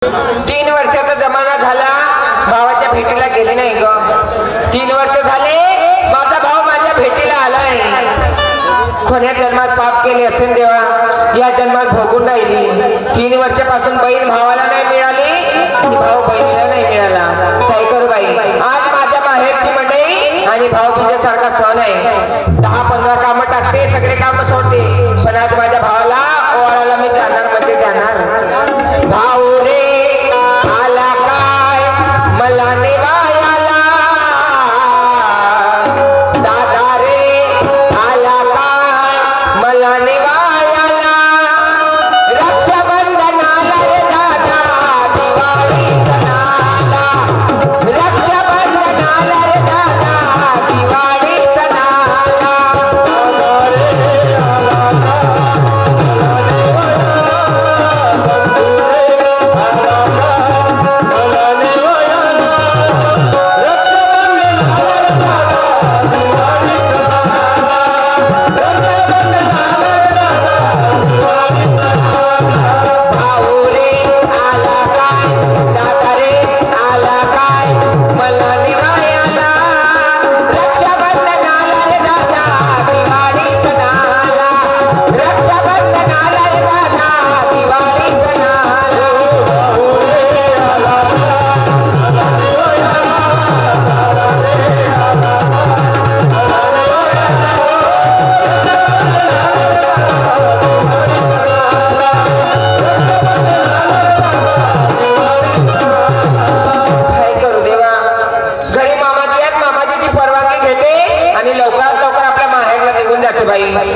3 वर्षाचा जमाना झाला, भावाच्या भेटीला गेले नाही ग। 3 वर्ष झाले माझा भाव माझ्या भेटीला आलाय। कोण्या जन्मात पाप केले असेल देवा, या जन्मात भोगून राहिली। 3 वर्षापासून बहीण भावाला नाही मिळाली आणि भाऊ बहिणीला नाही मिळाला। काय करू बाई, आज माझ्या माहेरची मंडई आणि भाऊबीजेसारखा सण आहे। 10-15 कामं टाकते, सगळे कामं सोडते, पण आज माझ्या भावाला ओवाळायला मी जाणार म्हणजे जाणार। भाऊ रे आला काय मला नेवायाला, दादा रे आला काय मला नेवायाला, रक्षाबंधनाला रे दादा दिवाळी सणाला, रक्षाबंधनाला रे दादा दिवाळी सणाला।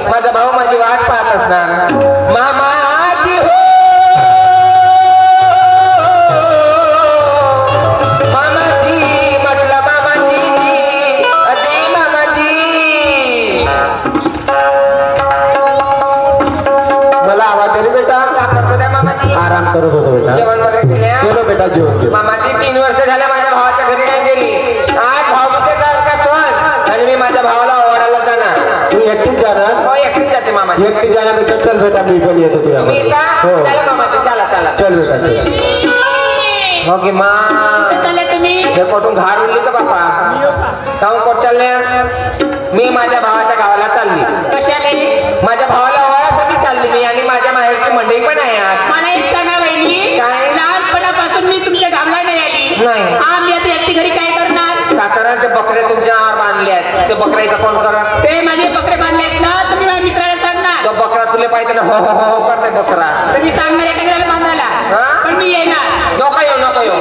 माझा भाऊ माझी वाट पाहत असणार। मामाजी हो मामाजी म्हटलं, मामाजी अरे मामाजी। मला आवाज दे बेटा। का करतो त्या मामाजी? आराम करत होतो बेटा। जेवण वगैरे केलं बेटा? जेवण केलं। मामाजी 3 वर्ष झाले माझ्या भावाच्या घरी नाही गेली। आज भाऊबीजेचा सण आणि मी माझ्या भावाला ओवाळायला जाणार। तू एकटीच जाणार? हो एकटीच जाते मामाजी। एकटी जाण्यापेक्षा चल बेटा मी पण येतो तुझ्या। तुम्ही येता? हो चला मामाजी, चला चला चल बेटा चल। हो की मा तुम्ही हे कोठून घार उरली का बापा? काहून कोट चालले? मी माझ्या भावाच्या गावाला चालली। कशाले? माझ्या भावाला ओवाळासाठी चालली मी, आणि माझ्या माहेरची मंडई पण आहे आज। मला एक सांगा वहिनी, काय? लहानपणापासून मी तुमच्या गावाला नाही आली। नाही। आम्ही आता एकटी घरी काय करणार? का करा, ते बकरे तुमच्या अंगावर बांधले आहेत, ते बकऱ्याचं कोण करा? ते माझे बकरे बांधले आहेत ना, तुम्ही माझ्या मित्राला सांगणार। तो बकरा तुला पाहिजे ना, हो हो हो करते बकरा। तुम्ही सांगणार एखाद्याला बांधायला, हा? पण मी येणार। नको येऊ नको येऊ।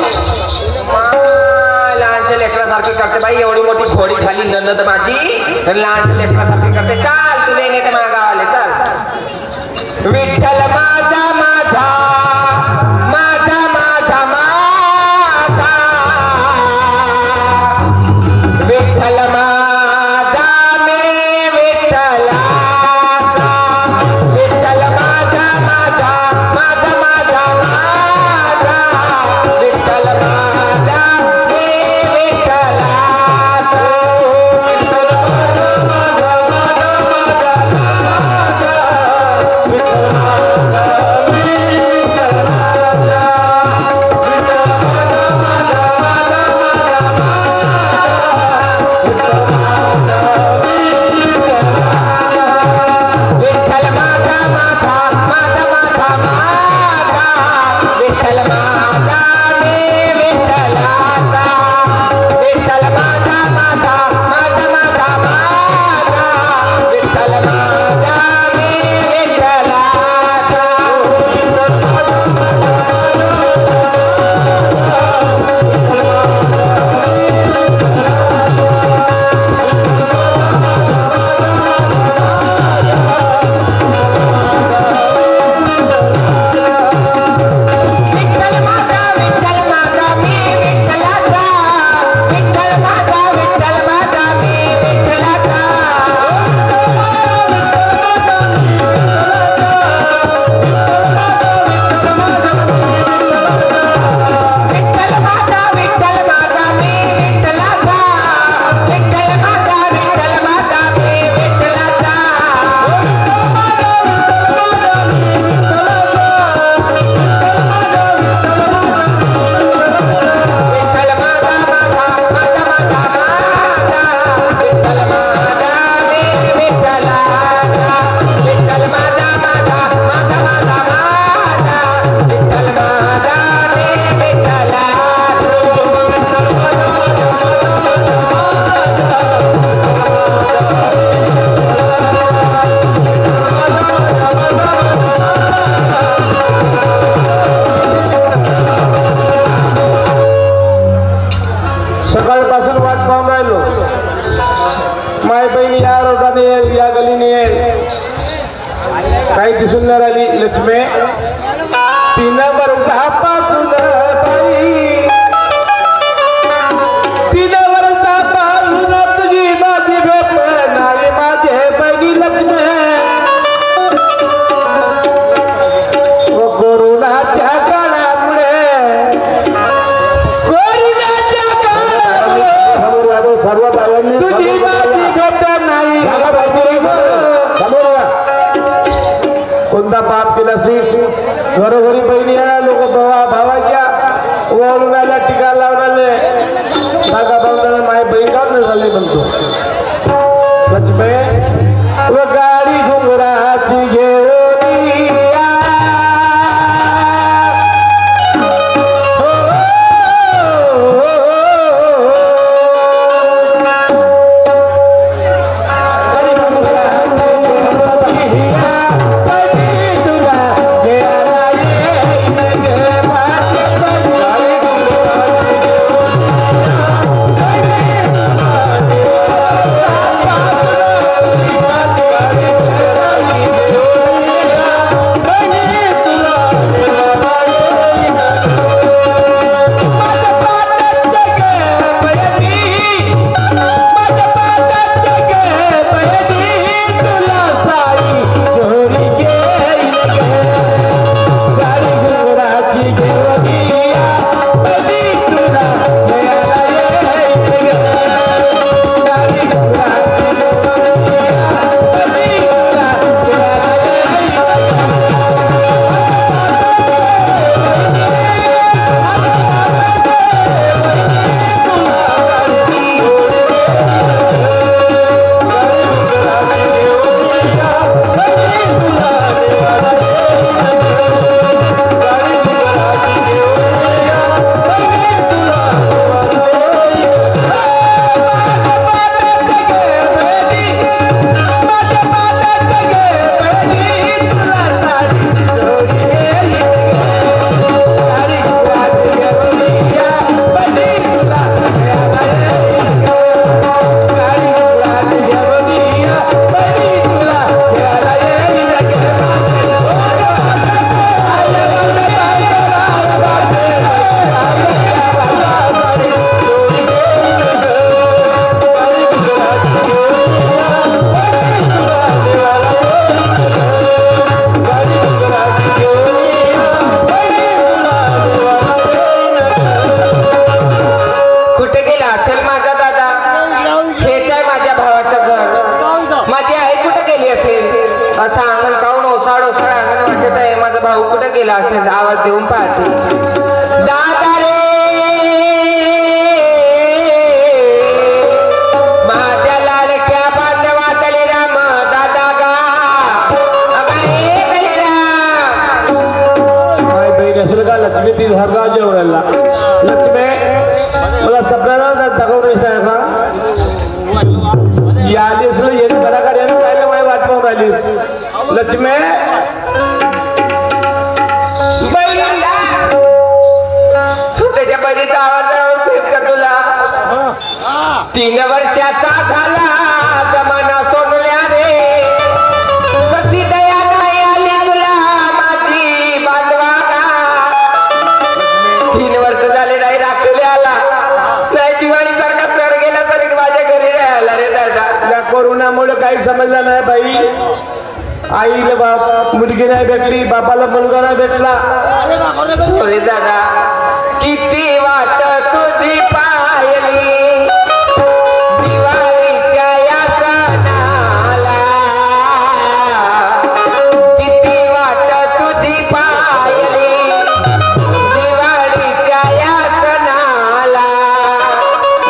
लहानशा लेकरासारखी करते बाई, एवढी मोठी घोडी खाली ननद माझी, लहानशा लेकरासारखी करते। चाल तुला नेते माझ्या गावाले, चाल। विठ्ठल माझा माझा माझा माझा माझा, विठ्ठल माझा मे विठ्ठलाचा, विठ्ठल माझा माझा माझा माझा माझा, विठ्ठल माझा मे विठ्ठलाचा, विठ्ठल माझा माझा माझा माझा, विठ्ठल माय बहिणी या रोडाने येईल या गलीने येईल काही दिसून नाही राहिली लक्ष्मी 3 वर्षापासून बाई 3 वर्षापासून तुझी माझी भेट नाही माझे बहिणी लक्ष्मी व कोरोनाच्या काळामुळे सर्व बायांनी तुझी माझी भेट नाही कोणता पाप केला श्री घरोघरी बहिणी लोक भावाच्या ओवाळून टीका लावणारे धागा बांधणारे माय बहीण काढून झाले म्हणतो लक्ष्मी व गाडी घुंगराची घेऊन असेल आवाज देऊन पाहते दादा रे माझ्या लाडक्या बांधवातले राम दादा गा माय बहीण असेल का लक्ष्मी ती हरगाव जेवढ्याला लक्ष्मी मला सगळ्यांना दाखवून नाही का या आलीस येणे बराकार यानं पाहिलं माय वाट पाहून राहिलीस लक्ष्मी स्वतःच्या बहिणीचा आवाज का तुला 3 वर्षाचा झाला जमाना सोडल्या रे कशी दया नाही आली तुला माझी बांधवा का 3 वर्ष झाले नाही राखले आला नाही दिवाळी सारखा सर गेला तरी माझ्या घरी नाही आला रे दादा या कोरोनामुळे काही समजलं नाही बाई आईला बाप मुलगी नाही भेटली बापाला मुलगा नाही भेटला अरे दादा किती वाट तुझी पाहिली दिवाळीच्या या सणाला किती वाट तुझी पाहिली दिवाळीच्या या सणाला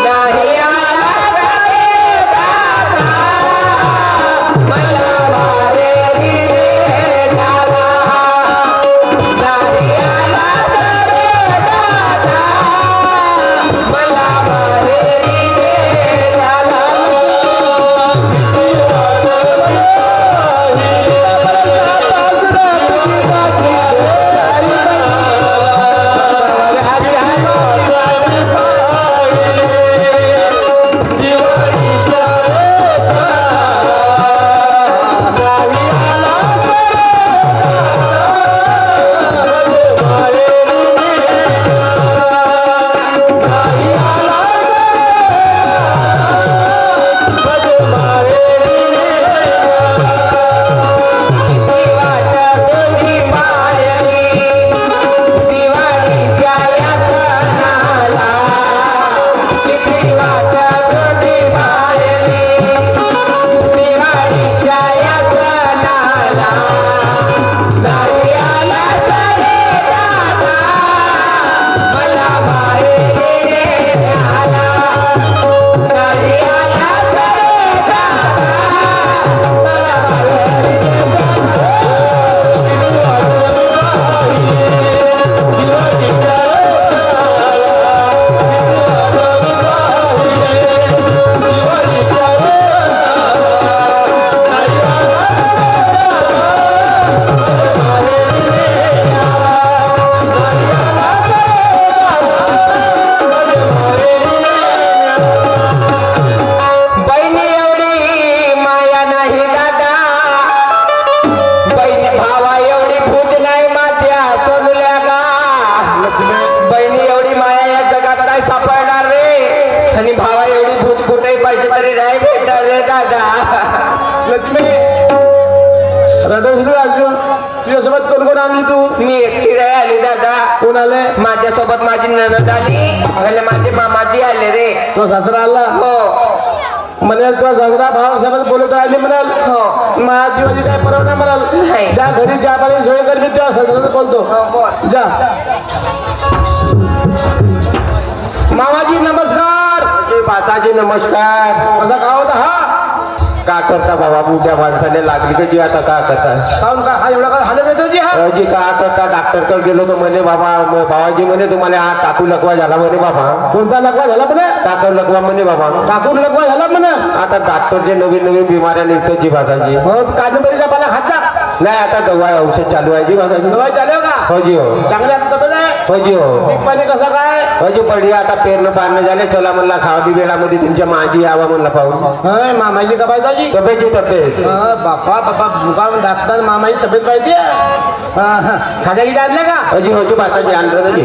नाही आला रे दादा मला रे दादा. लक्ष्मी रडवशील अर्जुन. तुझ्यासोबत कोण कोण आली तू? मी एकटी नाही आली दादा. कोण आले? माझ्यासोबत माझी नणद आली आणि माझे मामाजी आले रे. तो सासरा आला. हो म्हणाल तो सासरा भावासोबत बोलत राहिले म्हणाल. हो माझी माझी काय परवाना म्हणाल. नाही. ज्या घरी ज्या पाणी सोय कर मी त्या सासऱ्याचं बोलतो. हो बोल. जा. मामाजी नमस्कार. बाचाजी नमस्कार. कसा का होता हा? का करता बाबा मोठ्या माणसाने लागली कधी आता का करता काऊन का हा एवढा काय हालत येतो जी हा? जी का करता डॉक्टरकडे गेलो तर म्हणे बाबा बाबाजी म्हणे तुम्हाला हा टाकू लकवा झाला म्हणे बाबा. कोणता लकवा झाला म्हणे? टाकू लकवा म्हणे बाबा. टाकून लकवा झाला म्हणे. आता डॉक्टरचे नवीन नवीन बिमाऱ्या निघतात जी भासाजी. हो कादंबरीचा पाला खात जा. नाही आता दवा औषध चालू आहे जी भासाजी. दवाई चालू का? हो जी हो. चांगल्या तब्येत आहे? हो जी हो. पीक पाणी कसं काय? हो जी पडली आता पेरणं पारणं झाले. चला म्हणला खावली वेळामध्ये तुमच्या माझी यावा म्हणला पाहून. हाय मामाजी का पाहिजे? तब्येतची तब्येत. बापा बापा मुकाम डॉक्टर मामाची तब्येत पाहिजे. खाजा की आणलं का? हो जी हो जी भासाजी आणलं ना जी.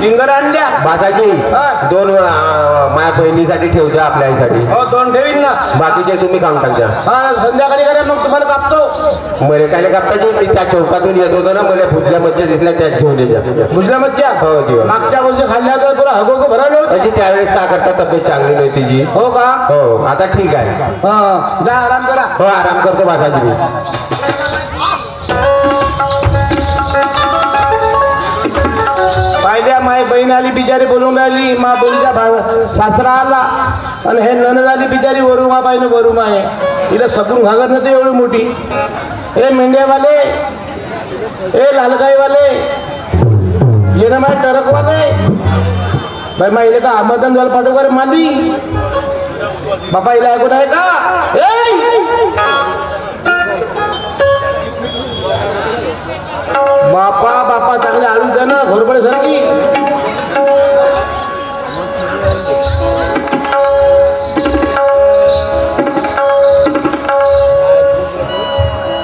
लिंगर आणल्या भासाजी हा. 2 माझ्या बहिणीसाठी ठेवजा आपल्या आईसाठी. हो 2 ठेवीन ना. बाकीचे तुम्ही काम टाकजा. हा संध्याकाळी करा मग तुम्हाला कापतो. मरे काय कापताची मी त्या चौकातून येत होतो ना मला फुटल्या मच्छ्या दिसल्या त्याच घेऊन येत्या. बुजल्या मच्छ्या? हो जीवा. मागच्या वर्षी खाल्ल्या तर तुला हगो भरावलं होतं. अशी त्यावेळेस का करता तब्येत चांगली नाही तिची. हो का? हो आता ठीक आहे. हा जा आराम करा. हो आराम करतो भासाजी मी. पाहिल्या माय बहीण आली बिचारी बोलून राहिली. मा बहिणीचा सासरा आला आणि हे नणद आली बिचारी वरुमा बाईनं वरुमा आहे. हिला सपून घागत नव्हते एवढी मोठी. हे मेंढ्यावाले, हे लालगाईवाले, ये ना माय टरकवाले. बाई मा इले का आमंत्रण झालं पाठव का रे माली? बापा हिला ऐकून आहे का? बापा बापा चांगले आळू द्या ना घोरपडे सारखी.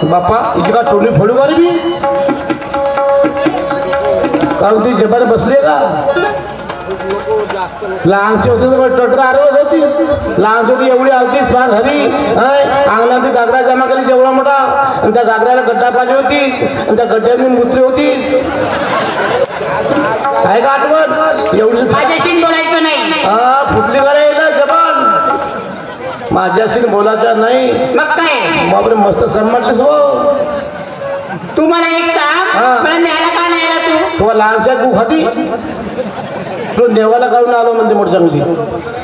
बापा हिची का टोळी फोडू का रे मी? कारण ती जबर बसले का? लहानशी होती तर टटर आरवत होती. लहानशी होती एवढी आलतीस फार घरी. अंगणात गागरा जमा केली एवढा मोठा. आणि त्या गागऱ्याला गड्डा पाहिजे होती आणि त्या गड्ड्यात मुतली होती. आहे का आठवण? एवढी माझ्याशी बोलायचं नाही. हा फुटली का रे जबान? माझ्याशी बोलायचं नाही. मग काय? बापरे मस्त समजलीस हो. तू मला एक सांग, हा. मला न्यायला का नाही आला तू? तुला लहानशा तू खाती तू देवाला काढून आलो म्हणते मोठी चांगली.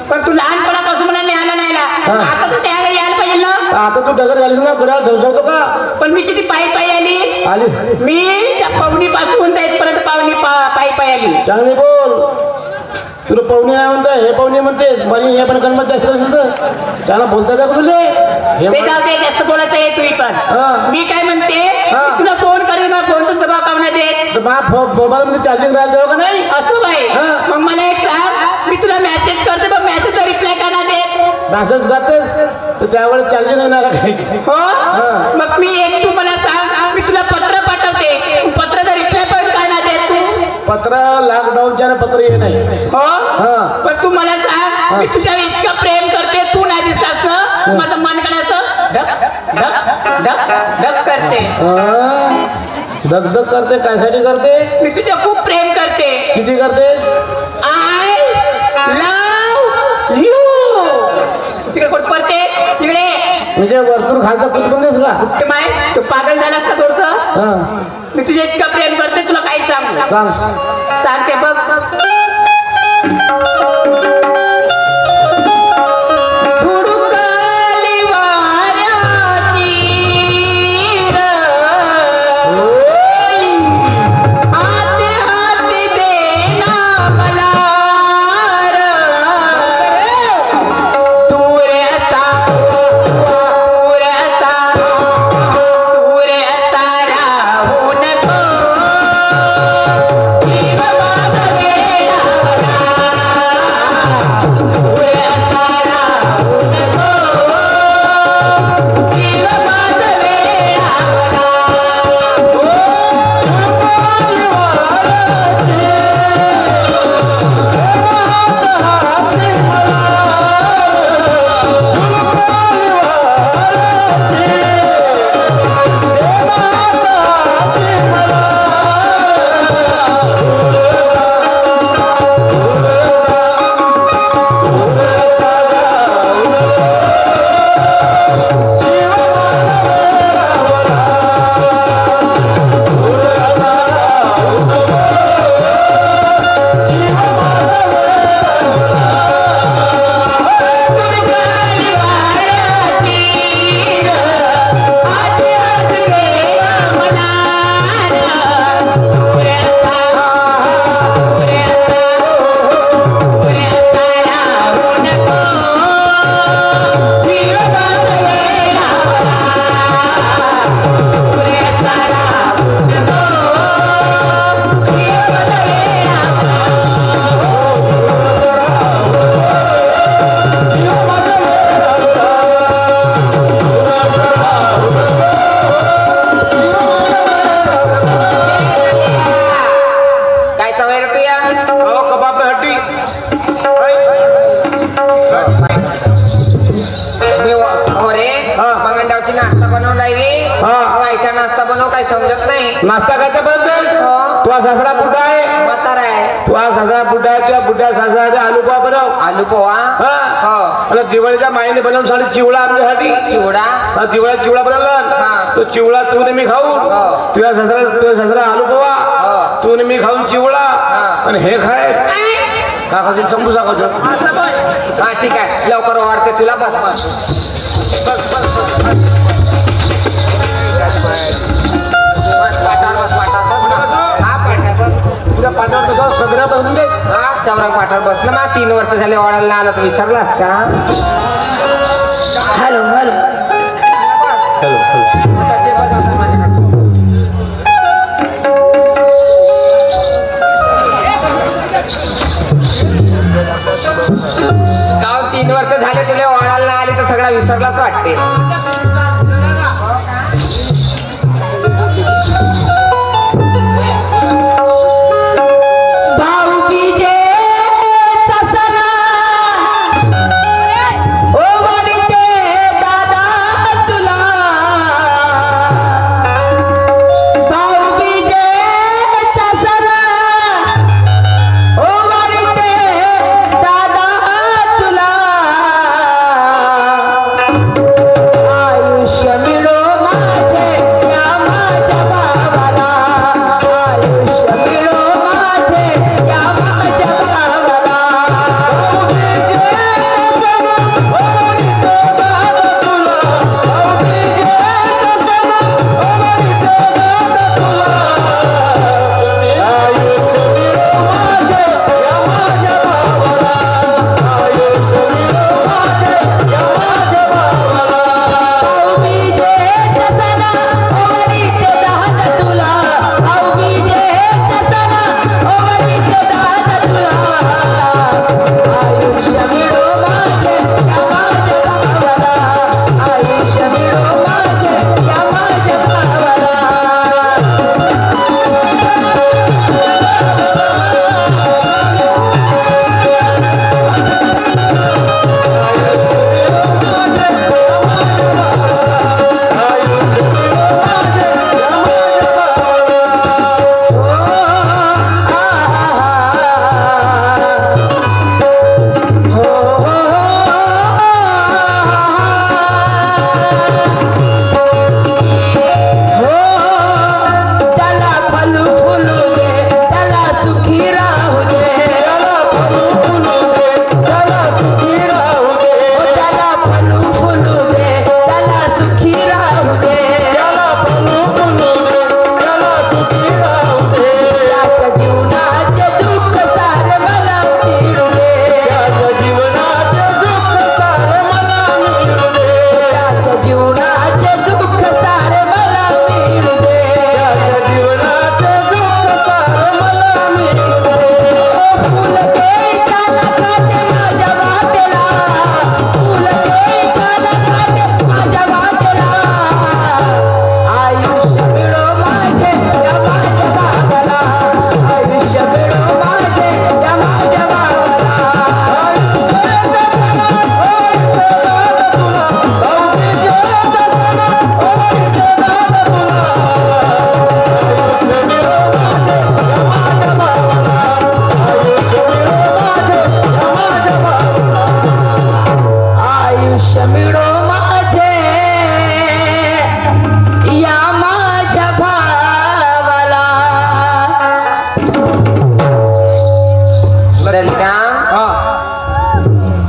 पण तू लहानपणापासून मला न्यायला नाही आला. हा. आता तर न्यायला यायला पाहिजे ना. आता तू डगर झालीस ना गड्या धरसवतो का? पण मी किती पायी पायी आली. आली मी त्या पवनीपासून त्या इथपर्यंत पायी पायी आली. चांगली बोल. तुला पाहुणे नाही म्हणता हे पाहुणे म्हणतेस बरी हे पण गणपती असलं त्याला बोलता का तुझे ते जाऊ दे, जास्त बोलायचं आहे तुम्ही पण. हा. मी काय म्हणते, हा. तुला फोन करेन ना, फोन तर जबाब पाहुणा दे. मोबाईल मध्ये चार्जिंग राहायला जाऊ का नाही? असं बाई. हा. मग मला एक सांग, मी तुला मेसेज करते पण मेसेजचा रिप्लाय का ना देत? मॅसेज करतेस तर त्यावेळेस चार्जिंग येणार काही. हो हा. मग मी एक तू मला सांग, मी तुला पत्र पाठवते, पत्राचा रिप्लाय पण का ना देत तू? पत्र लॉकडाऊनच्या पत्र ये नाही. हो हा. पण तू मला सांग, मी तुझ्यावर इतकं प्रेम करते, तू नाही दिसलास माझं मन करायचं धक धक धक धक करते. धगधग करते कायसाठी करते? मी तुझ्या खूप प्रेम करते. किती करतेस? I love you. तिकडे कोण पडते तिकडे? म्हणजे वरतून खालचा पुस्तकून देस का? ते माय तू पागल झालास का थोडस? हा मी तुझ्या इतकं प्रेम करते, तुला काही सांग सांग. सांगते बघ. हुडकाली वाऱ्याची हाती हाती देना मला तुरे असा राहू नको जीव माझा समजत नाही. नाश्ता खायचा बंद हो. तुझा सासरा बुड्ढा आहे म्हातारा आहे. तुझा सासरा बुड्ढा आहे त्या बुड्ढ्या सासऱ्यासाठी आलू पोहा बनव. आलू पोहा. हा हो. आता दिवाळीच्या माईने बनवून साठी चिवडा आमच्यासाठी चिवडा. हा दिवाळीत चिवडा बनवला हा. तो चिवडा तू मी खाऊन हो. तुझ्या सासरा आलू पोहा हो. तू मी खाऊन चिवडा हा. आणि हे खाय का खाशील समजू सांगतो. हा ठीक आहे लवकर वाढते तुला बस बस. पाटावर बस पाटावर बस ना. हा पाटावर बस. तुझ्या पाठावर कसं सगळं बसून दे. हा चौरंग पाटावर बसलं मग 3 वर्ष झाले वाढायला आलं तर विसरलास का. हॅलो हॅलो मग तसे बस असेल माझ्याकडे. गाव 3 वर्ष झाले तुला वाढायला नाही आले तर सगळा विसरलाच वाटते.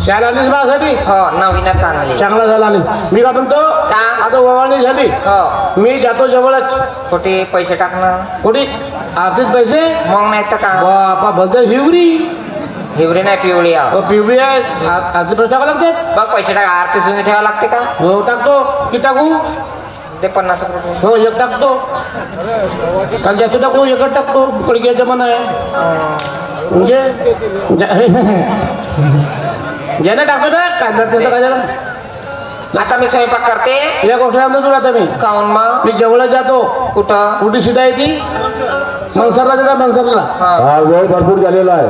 शाळा आलीस माझ्यासाठी हो नवीनच चांगली. चांगला झाला आलीस. मी का म्हणतो का? आता ओवाळणी झाली हो मी जातो जवळच. कुठे पैसे टाकणार कुठे आरतीच पैसे मग नाही तर का. बापा भलतं हिवरी हिवरी नाही पिवळी आहो. पिवळी आहे आरती पैसे टाकावं लागते. बघ पैसे टाका आरती सुनी ठेवा लागते का. हो टाकतो किती टाकू. ते 50 रुपये. हो एक टाकतो काल जास्त टाकू एकच टाकतो कडक्या जमाना आहे म्हणजे ज्याने टाकतो ना कांदा त्याचं काय झालं. आता मी स्वयंपाक करते. या गोष्टी आणतो तुला आता मी काऊन मग मी जवळ जातो. कुठं. कुठे सीधा येतील मनसरला जाता मनसरला. हा वेळ भरपूर झालेला आहे.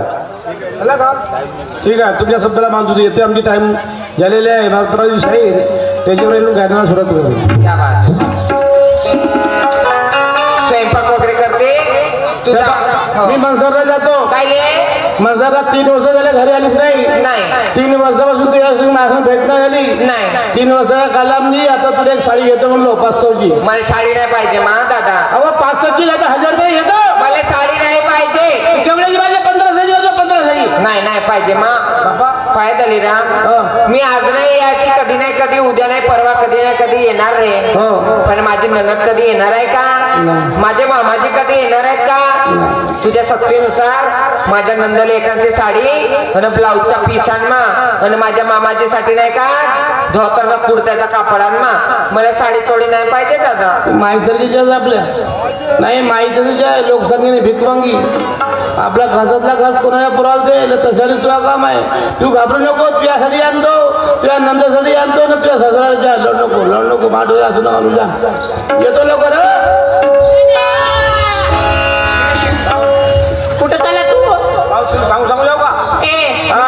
ठीक आहे तुमच्या शब्दाला मानतो येते आमची टाइम झालेले आहे. मात्र शाहीर त्याच्यावर येऊन गायनाला सुरुवात करू. क्या बात. तुझा हो. मी मनसरला जातो. काय ले मनसरला 3 वर्ष झाले घरी आलीच नाही. नाही 3 वर्षापासून तुझ्या माझं भेटणं झाली नाही. 3 वर्षाचा कालावधी. आता तुला एक साडी घेतो म्हणलो 500ची. मला साडी नाही पाहिजे मा दादा. अहो 500ची घेतो 1000 रुपये घेतो. मला साडी नाही पाहिजे. केवढ्याची पाहिजे? 1500ची होतो 1500ची. नाही नाही पाहिजे मा बाबा फायदा झाली राम. मी आज नाही याची कधी नाही कधी उद्या नाही परवा कधी नाही कधी येणार रे. हो. पण माझी ननद कधी येणार आहे का? माझे मामाजी कधी येणार आहेत का? तुझ्या सक्तीनुसार माझ्या नंदले एकांची साडी आणि ब्लाऊजचा पीस आणमा आणि माझ्या मामाजीसाठी नाही का धोतर कुर्त्याचा कापड आणमा. मला साडी थोडी नाही पाहिजे दादा. माईसारखीच्याच आपल्या नाही माहितीच्या लोकसंख्येने भिकवांगी. आपला घासातला घास कोणाला पुरावा दे तशाने तुझा काम आहे. तू घाबरू नको. तुझ्यासाठी आणतो तुझ्या नंदासाठी आणतो ना तुझ्या ससराला लढ नको माठ असू नका तुझ्या. येतो लवकर. कुठं चालला तू? सांगू जाऊ का?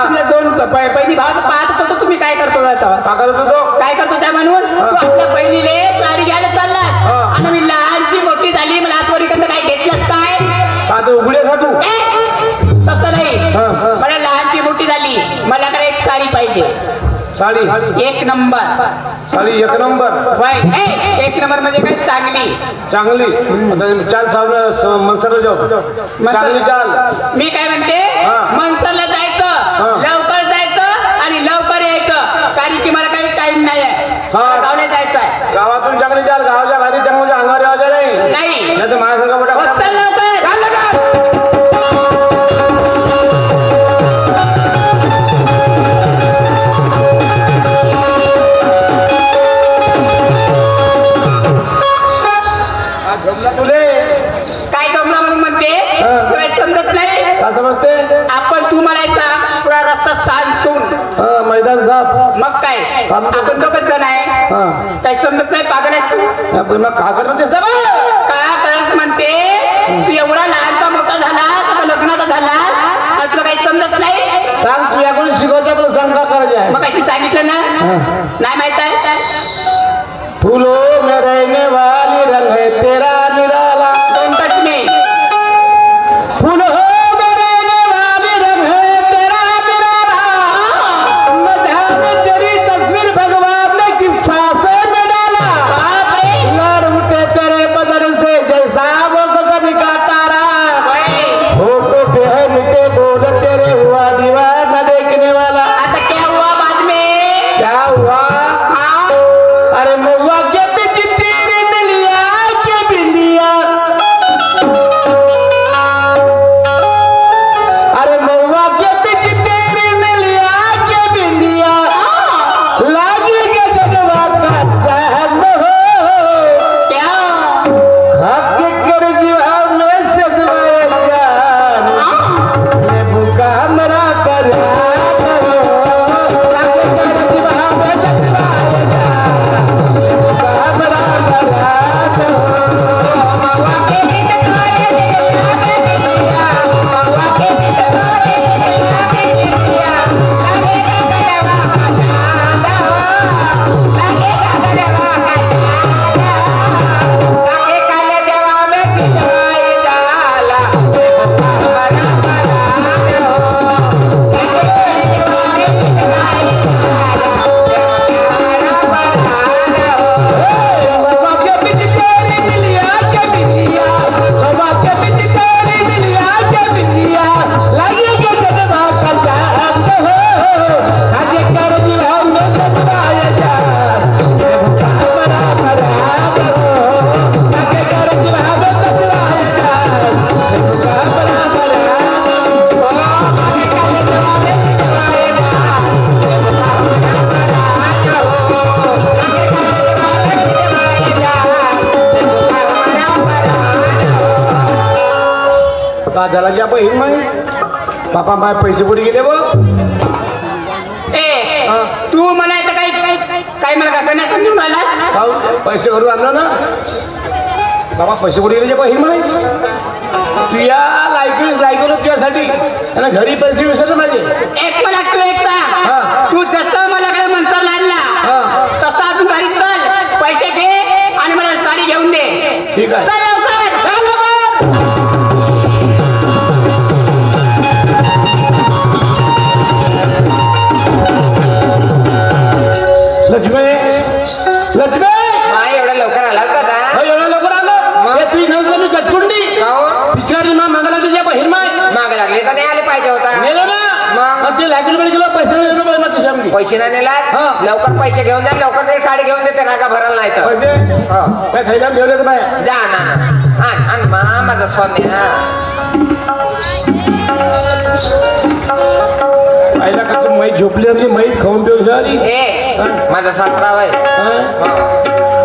तुला 2 पहिली भाव पाहत होतो तुम्ही काय करतो आता? का करत होतो? काय करतो त्या म्हणून तू आपल्या बहिणीले साडी घ्यायला चालला आणि मी लहानची मोठी झाली मला आजवरीकडनं काय घेतलंस काय? आता उघडे का तू? तसं नाही. मला लहानची मोठी झाली मला काय एक साडी पाहिजे. Sari 1 number. Sari 1 number. Y 1 number म्हणजे काय? चांगली चांगली. आता चाल साहेब मनसरला जाऊ. चांगली चाल. मी काय म्हणते मनसरला जायचं लवकर जायचं आणि लवकर यायचं कारण की मला काही टाइम नाही आहे. गावला जायचं आहे. गावातून चांगली चाल. गावाच्या घरी चांगल्या अंगावर यायचं नाही. नाही तर माझ्यासारखा मोठा चल लवकर. काय जमला म्हणून म्हणते तुला समजत नाही का समजते? आपण तू म्हणायचा पुरा रस्ता सांसून मैदान साफ. मग काय आपण दोघच जण आहे. काय समजत नाही पागल आहेस तू? मग का करत होतेस? काय करत म्हणते तू एवढा लहानचा मोठा झाला आता लग्नाचा झाला आणि तुला काही समजत नाही. सांग तुझ्याकडून शिकवतो आपलं सांग का करायचे आहे. मग अशी सांगितलं ना नाही माहित आहे. फूलों में रहने वाली रंग है तेरा निराला. Don't touch me. फूलों में रहने वाली रंग है तेरा निराला. न ध्यान तेरी तस्वीर भगवान ने किस सांसे में डाला. लड़ उठे तेरे बदन से जैसा वो गगन का तारा. होठों पे है मिटे बोल तेरे हुआ दीवाना देखने वाला. आता क्या हुआ बाद में? क्या हुआ? अरे महुआ के बीच तेरे मिलिया के बिंदिया. अरे महुआ के बीच तेरे मिलिया के बिंदिया. लागी के जनवा का सहन हो. क्या? हक कर जीवा में सजवाए जान. ये भूखा हमरा पर करो. हक कर जीवा में सजवाए जान. झाला की आपण हिंग माही बापा माय पैसे कुठे गेले बघ. तू म्हणायचं काही मला काय करण्यास समजून राहिला. पैसे घरून आणलं ना बाबा. पैसे कुठे गेले बघ हिंग माही. तुझ्या लायकलं तुझ्यासाठी आणि घरी पैसे विसरले माझे. एक मला तू एक सांग तू जसं माझ्याकडे मनसरला आणला तसा तू घरी चल पैसे घे आणि मला साडी घेऊन दे. ठीक आहे. चल लवकर. तुला पैसे नाही देणार माझ्या खिशामध्ये. पैसे नाही नेला हा. लवकर पैसे घेऊन जा लवकर ते साडी घेऊन देते का भरायला नाही तर पैसे हो. काय थैल्या ठेवले तर नाही. जा ना आण माझा सोन्या आईला कसं मैत झोपली आणि मैत खाऊन पिऊन झाली. ए माझा सासरा वय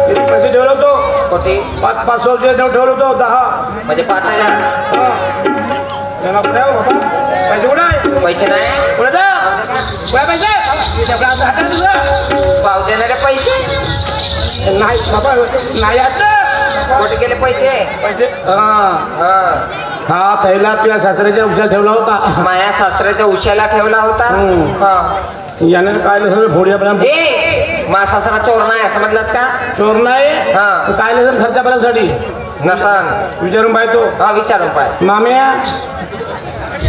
किती पैसे ठेवलं होतो. कोटी 500 ठेवलं होतो 10. म्हणजे 5,000 त्याला कुठे आहे बाबा पैसे कुठे आहे. पैसे नाही कुठे जा कुठे पैसे हातात तुझं पाव देणारे पैसे नाही बाबा नाही आता कुठे गेले पैसे पैसे हा हा थैला तुझ्या सासऱ्याच्या उशाला ठेवला होता. माया सासऱ्याच्या उशाला ठेवला होता हा. याने काय सगळं फोडूया ए मा सासरा चोर नाही समजलास का. चोर नाही हा. काय सर खर्चा करायसाठी नसन विचारून पाहतो. हा विचारून पाय माम्या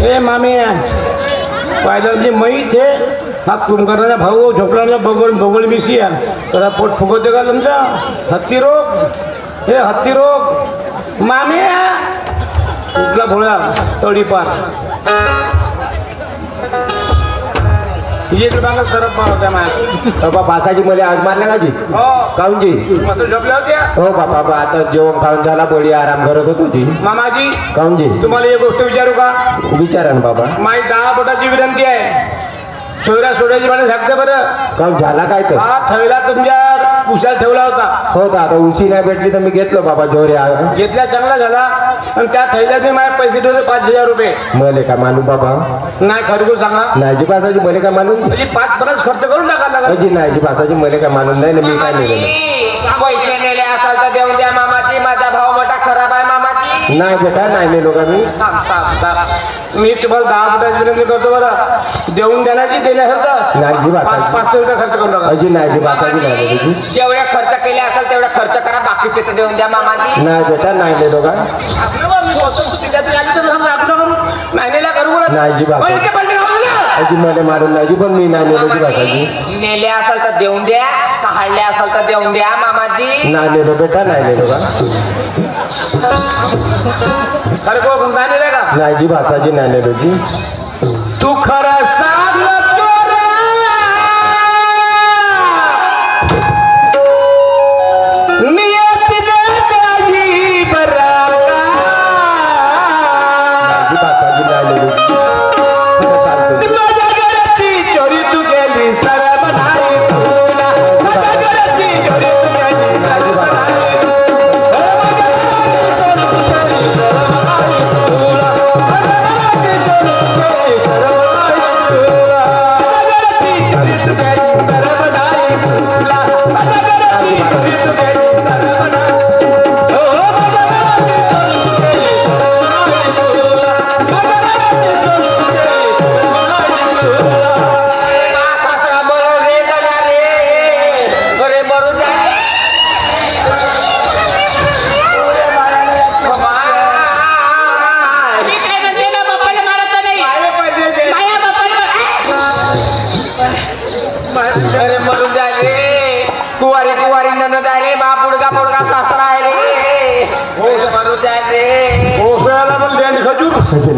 ए माम्या पायदाची मैत हे हा कुंभाराचा भाऊ झोपला बगोल मिशी आहे त्याला पोट फुगवते का तुमचा. हत्ती रोग हे हत्ती रोग माम्या कुठला भोळा तडीपार ये मागा सरप होत्या माझ्या. बाबा बासाजी मला आज मारल्या का जी हो काऊन जी मग झोपल्या होत्या. हो बाबा आता जेवण खाऊन झाला बडी आराम करत होतो जी. मामाजी काऊन जी तुम्हाला एक गोष्ट विचारू का. विचारा ना बाबा. माझी 10 बोटाची विनंती आहे. सोड्याची मला सांगते बरं. काऊन झाला काय तर. हा थैला तुमच्या उशाला ठेवला होता. हो तर आता उशी नाही भेटली तर मी घेतलं बाबा जोऱ्या. घेतल्या चांगला झाला आणि त्या थैल्याने माझे पैसे ठेवले 5,000 रुपये. मले का मालूम बाबा. नाही खरगूर सांगा नाजी बासाजी मले काय मालूम. म्हणजे 5-5 खर्च करून टाकायला लागला. अजी नाजी बासाजी मले काय मालूम नाही ना मी काय नेलेलं. पैसे नेले असाल तर देऊन द्या मामाजी माझा भाऊ मोठा खराब आहे मामाजी. नाही बेटा नाही नेलो का मी. मी तुम्हाला 10 फुटाची विनंती करतो बरं. देऊन द्या ना की दिल्यासारखं नाजी बासाजी 500 रुपये खर्च करून टाका. अजी नाजी बासाजी नाही नेलो की. जेवढे खर्च केले असेल तेवढा खर्च करा बाकीचे तर देऊन द्या मामाजी. नाही बेटा नाही नेलो का. नाही नेला करू बरं. नाजी बासाजी इतके पैसे घालून द्या. अजी मला मारून नाजी पण मी नाही नेलो की बासाजी. नेले असाल तर देऊन द्या काढले असाल तर देऊन द्या मामाजी. नाही नेलो बेटा नाही नेलो का. खरं को नाही नेला का. नाजी बासाजी नाही नेलो की. तू खरं सांग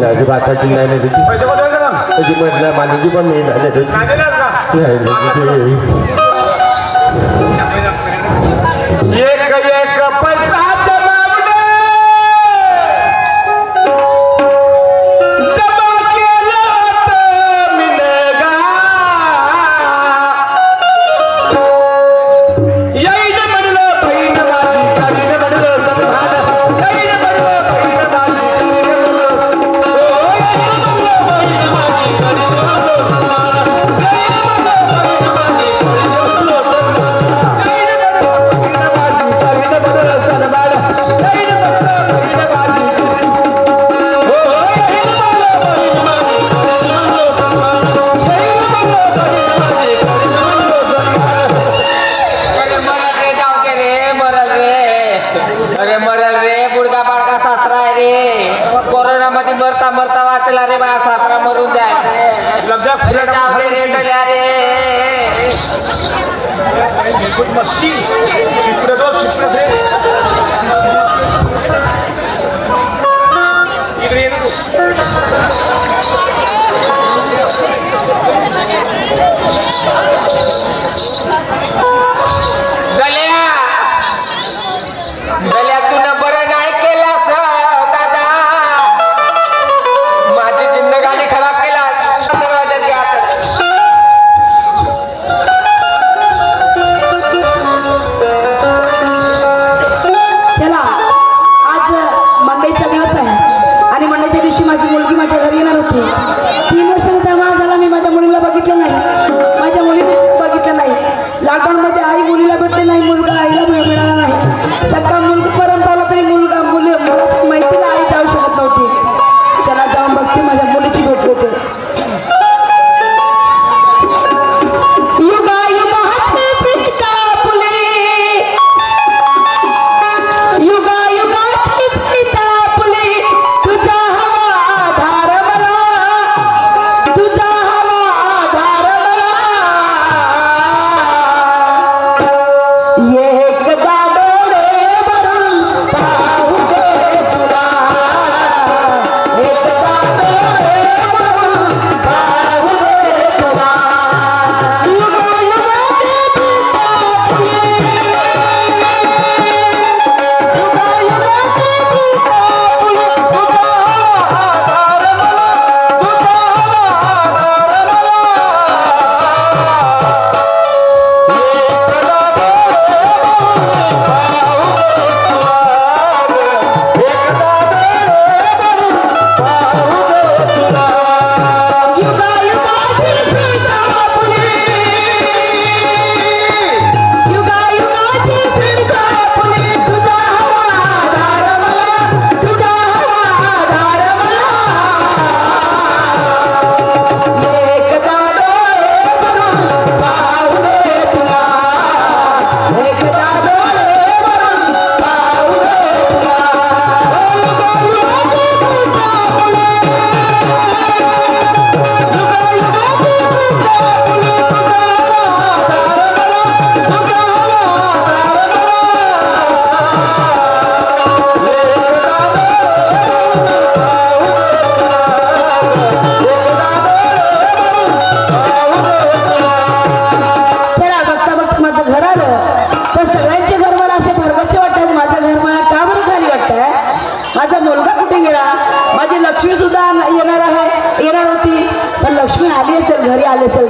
नाजी बासाजी नाही नेलो की. पैसे कोण द्यायचं का. अजी म्हटलं मालूजी पण मी नाही नेलो की. नाही देणार का. नाही नेलो की. एक पैसा मरता वाचला रे बा सासरा मरून जाय मस्ती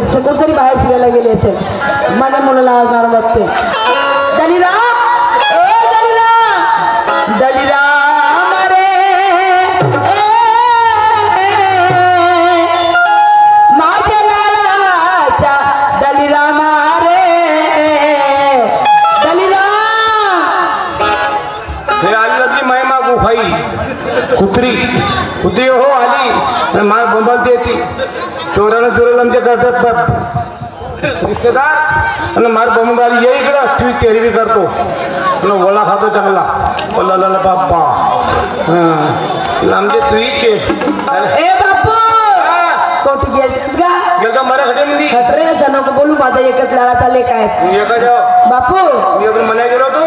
असेल कुठतरी बाहेर फिरायला गेली असेल माझ्या मुलाला आज मारून बघते दलिरा दलिरा कुत्री हो आली मार बोंबालती येते चोराला आमच्या करतात रिश्तेदार आणि मार बोंबाली ये इकडं ती तेरवी करतो वळा खातो चांगला बाप्पा आमचे तुही केस ए बापू कोटी गेलतेस का गेलतो मराठी खटरे असं नको बोलू माझा एकच लाडा चालले काय बापू मी इकडून मनाय गेलो होतो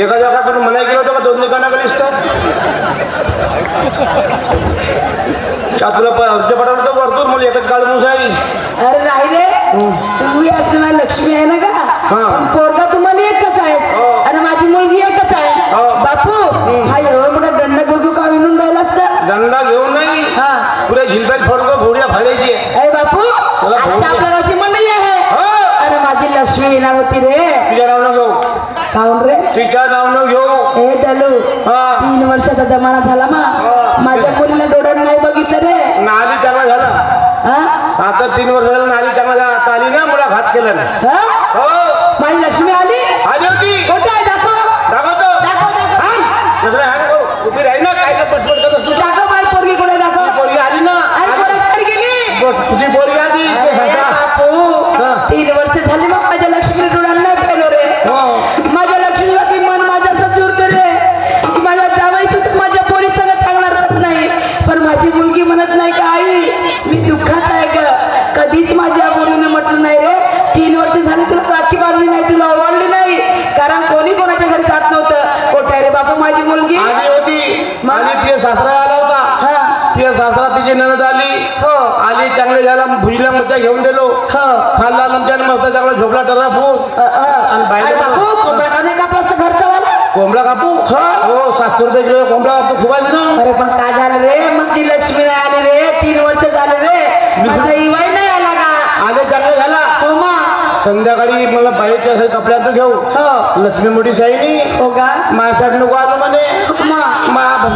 एका जागा मनाय गेलो होतो का 2 दुकाना गेलीस का तुला अर्ज पाठवलं वरतून मला एकच काळ मुसाई अरे नाही रे तू असं माझी लक्ष्मी आहे ना का पोरगा तुम्हाला एकच आहे आणि माझी मुलगी एकच आहे बापू हा एवढा मोठा दंड घेऊ का विणून राहिला असता दंडा घेऊन नाही पुऱ्या झिलब्यात फडको घोड्या फाडायची अरे बापू आजच्या आपल्या गावची मंडळी आहे अरे माझी लक्ष्मी येणार होती रे तुझ्या नाव घेऊ काऊन रे तिच्या नाव घेऊ ए डलू 3 वर्षाचा जमाना झाला माझ्या मुलीला डोळ्यात नाही बघितलं रे नाली चांगला झाला आता 3 वर्ष झालं नाली चांगला झाला आता आली ना मला घात केला हो माझी लक्ष्मी आली होती कुठे आहे दाखवतो उभी राही ना काय पटपट करत असतो दाखव माझी पोरगी कुठे दाखव पोरगी आली ना अरे कोणाची गेली तुझी पोरगी आली बापू 3 वर्ष झाली मग माझ्या लक्ष्मी डोळ्यात नाही पेलो रे माझ्या लक्ष्मीला ती मन माझ्या असं जुळते रे माझ्या जावई सुद्धा माझ्या पोरी सगळं चांगला राहत नाही पण माझी मुलगी म्हणत नाही का आई मी दुःखात आहे ग कधीच माझ्या मुलीने म्हटलं नाही रे 3 वर्ष झाली तुला राखी बांधली नाही तुला ओवाळली नाही कारण कोणी कोणाच्या घरी जात नव्हतं कोठे रे बाबा माझी मुलगी आली होती माझी तिचा सासरा आला होता तिचा सासरा तिची नणद आली आली चांगले झाला भुजीला मरचा घेऊन दिलो खाल्ला आमच्या मस्त चांगला झोपला टरा फूट आणि घरचा वाला कोंबडा कापू हो 700 रुपये किलो कोंबडा कापतो खूप आली ना अरे पण काय झालं रे मग ती लक्ष्मी नाही आली रे 3 वर्ष झाले रे माझा इवाई नाही आला का आले चांगले झाला हो मा संध्याकाळी मला बाहेरच्या कपड्यात घेऊ लक्ष्मी मोठी शाही हो का माझ्यासाठी नको आलो म्हणे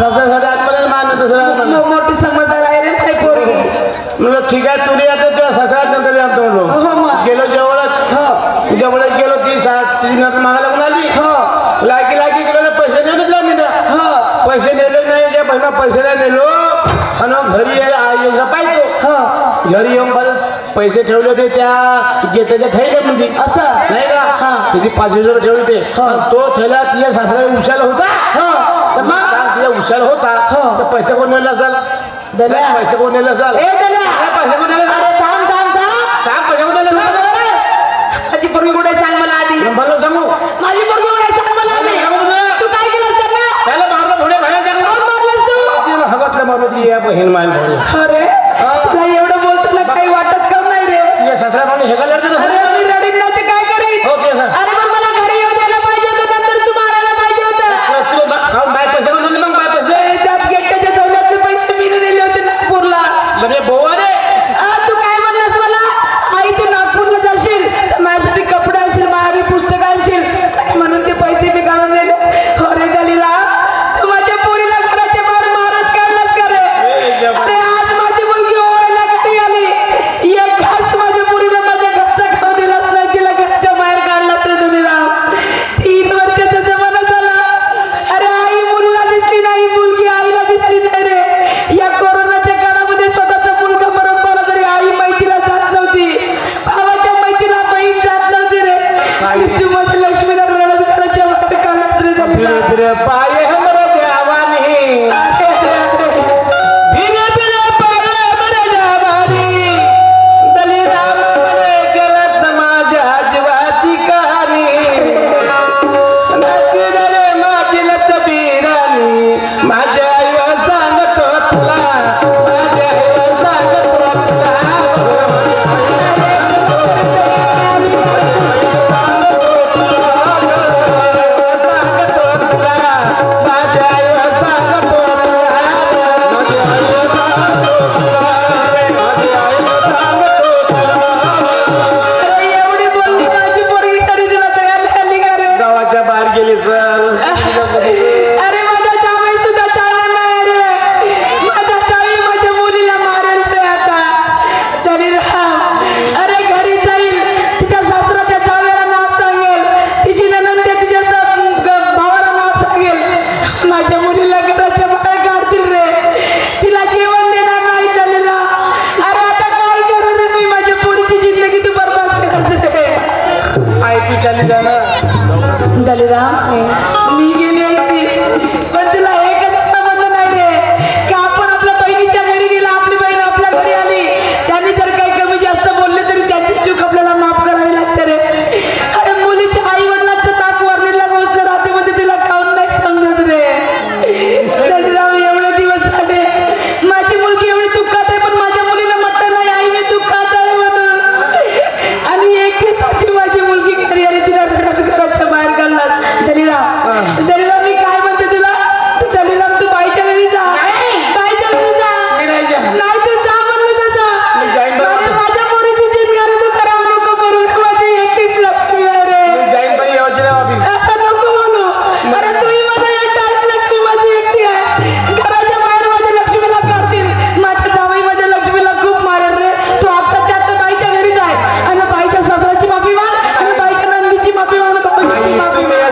सासऱ्यासाठी आज म्हणे मान मोठी समजदार आहे रे नाही पोरगी म्हणलं ठीक आहे तुम्ही आता तुझ्या सासऱ्यात नंतर आणतो म्हणलो गेलो जेवढच जेवढच गेलो ती नंतर मागायला लागून आली लायकी गेलो पैसे नेलेच मी पैसे नेले नाही त्या बहिणा पैसे नाही नेलो आणि घरी यायला पाहिजे घरी येऊन पैसे ठेवले होते त्या गेटाच्या थैल्यामध्ये असं नाही का तिथे 500 रुपये ठेवले होते तो थैला तिच्या सासऱ्या उशाला होता तिच्या उशाला होता तर पैसे कोण नेला असाल पैसे कोण नेले असाल पैसे कोण नेले सांग पैसे कोण नेले माझी पोरगी कुठे सांग मला आधी मला सांगू माझी पोरगी कुठे सांग मला आधी तू काय केलंस त्यांना त्याला मारलं थोडे भाड्या मारलंस तू हवतल्या मारलं या बहीण माल अरे तुला एवढं बोलतो ना काही वाटत का नाही रे तुझ्या सासऱ्या पाणी हे अरे मी रडीत नव्हते काय करीन अरे पण मला घरी येऊ द्यायला पाहिजे होतं नंतर तू मारायला पाहिजे होतं बाय पैसे कोण दिले मग बाय पैसे त्यात गेटच्या दौल्यातले पैसे मी दिले होते नागपूरला भाऊ अरे तू काय म्हणलास मला आई तू नागपूरला जाशील तर माझ्यासाठी कपडे आणशील माझ्या पुस्तक आणशील आणि म्हणून ते पैसे मी काढून दिले अरे दलिला तू माझ्या पोरीला घराच्या बाहेर मारत काढलास का रे अरे आज माझी मुलगी ओळायला घरी आली एक घास माझ्या पोरीला माझ्या घरचा खाऊ दलिराम मी गेली होती पण तुला एकच संबंध नाही रे का आपण आपल्या बहिणीच्या घरी गेला आपली बहीण आपल्या घरी आली त्यांनी जर काही कमी जास्त बोलले तरी त्याची चूक आपल्याला माफ करावी लागते रे अरे मुलीच्या आई वडिलांचं ताक वर्णीला गोष्ट राहते मध्ये तुला काऊन नाही समजत रे दलिराम एवढे दिवस झाले माझी मुलगी एवढी दुःखात आहे पण माझ्या मुलीनं म्हटलं नाही आई मी दुःखात आहे म्हणून आणि एक दिवसाची माझी मुलगी घरी आली तिला रडत घराच्या बाहेर काढला दलिराम मी काय म्हणते तुला तू दलिराम तू बाईच्या घरी जा बाईच्या घरी जा नाही तू जा म्हणलं तसा माझ्या पोरीची चिंगारी तू खराब नको करू माझी एकटीच लक्ष्मी आहे रे असं नको म्हणू अरे तूही माझा एकटा लक्ष्मी माझी एकटी आहे घराच्या बाहेर माझ्या लक्ष्मीला काढतील माझ्या जावई माझ्या लक्ष्मीला खूप मारेल रे तू आत्ताच्या आत्ता बाईच्या घरी जाय आणि बाईच्या सासऱ्याची माफी माग आणि बाईच्या नंदीची माफी माग भाऊजीची माफी माग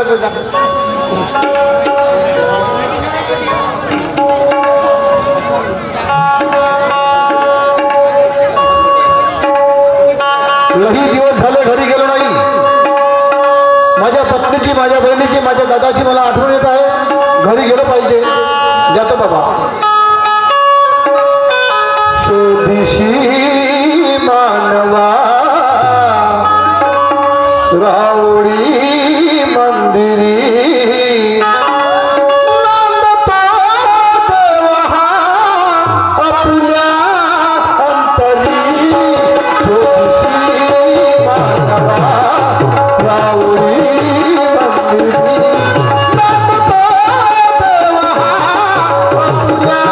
लई दिवस झाले घरी गेलो नाही. माझ्या पत्नीची, माझ्या बहिणीची, माझ्या दादाची मला आठवण येत आहे. घरी गेलो पाहिजे. जातो बाबा. शोधिशी मानवा रावळी मंदिरी नांदतो देवा आपल्या अंतरी. शोधिशी मानवा रावळी मंदिरी नांदतो देवा आपल्या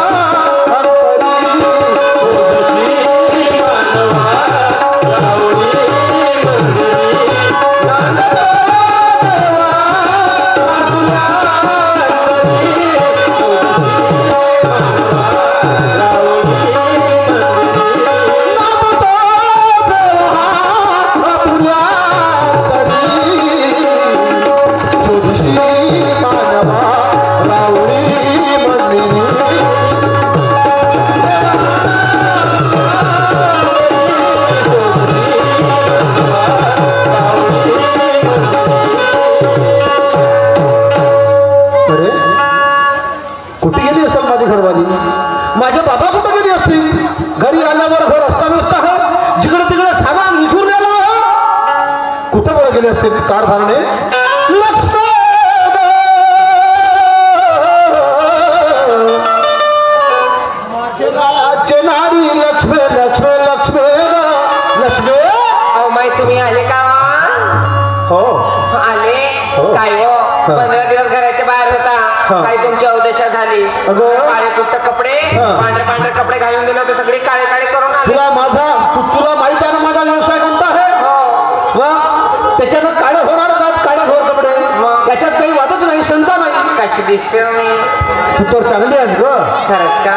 माझे बाबा कुठे गेली असतील. घरी आल्यावर घर अस्ताव्यस्त आहे. जिकडे तिकडे सामान विखून गेला आहे. कुठे बरं गेले असतील कारभारने. लक्ष्मी माझे नारी लक्ष्मी लक्ष्मी लक्ष्मी लक्ष्मी. अहो माई तुम्ही आले का? हो आले. हो. काय हो 15 दिवस घराच्या बाहेर होता. काय तुमची अवदशा झाली. काळे कुट्ट कपडे, पांढरे पांढरे कपडे घालून दिले होते. सगळे काळे काळे करून आले. तुला माहित आहे ना माझा व्यवसाय कोणता आहे. हो. त्याच्यानं काळे होणार काळे घोर कपडे. त्याच्यात काही वाटच नाही, शंका नाही. कशी दिसते मी? तू तर चांगली आहेस ग. खरंच का?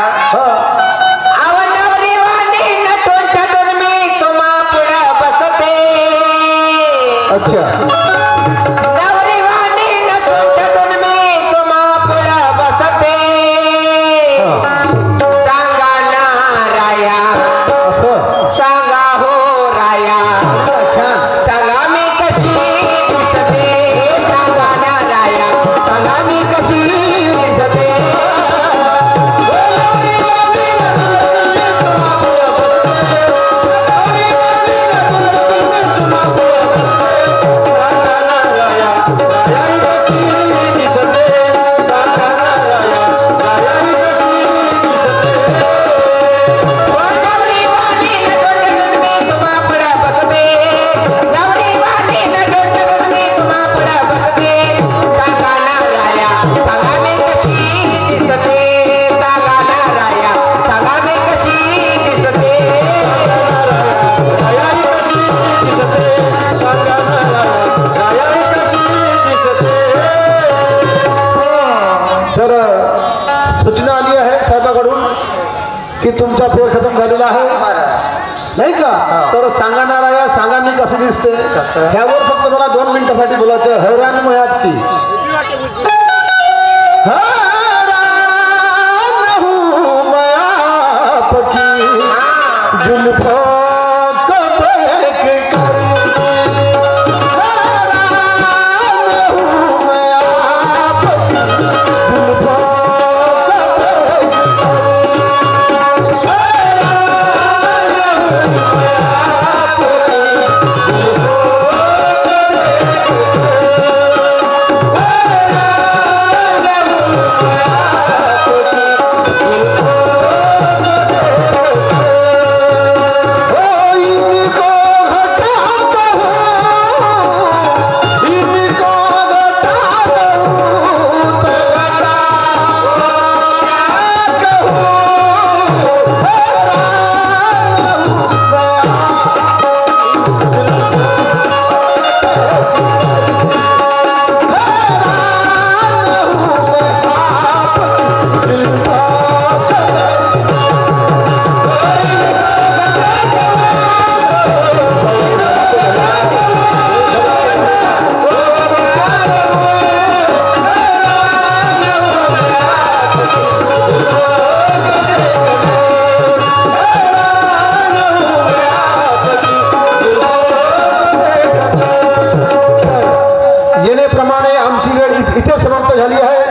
आवडवरी वाणी नटून थटून मी तुम्हा पुढं बसते. अच्छा. नवरी वाणी नटून थटून मी तुम्हा पुढं बसते. सांगा ना राया, असं सांगा हो राया, सांगा मी कशी दिसते. सांगा ना राया, सांगा मी कशी दिसते. सूचना आली आहे साहेबाकडून की तुमचा फेर खतम झालेला आहे नाही का. तर सांगा ना राया, सांगा मी कसं दिसते. ह्यावर फक्त मला 2 मिनिटासाठी बोलायचं. हैराण मयात की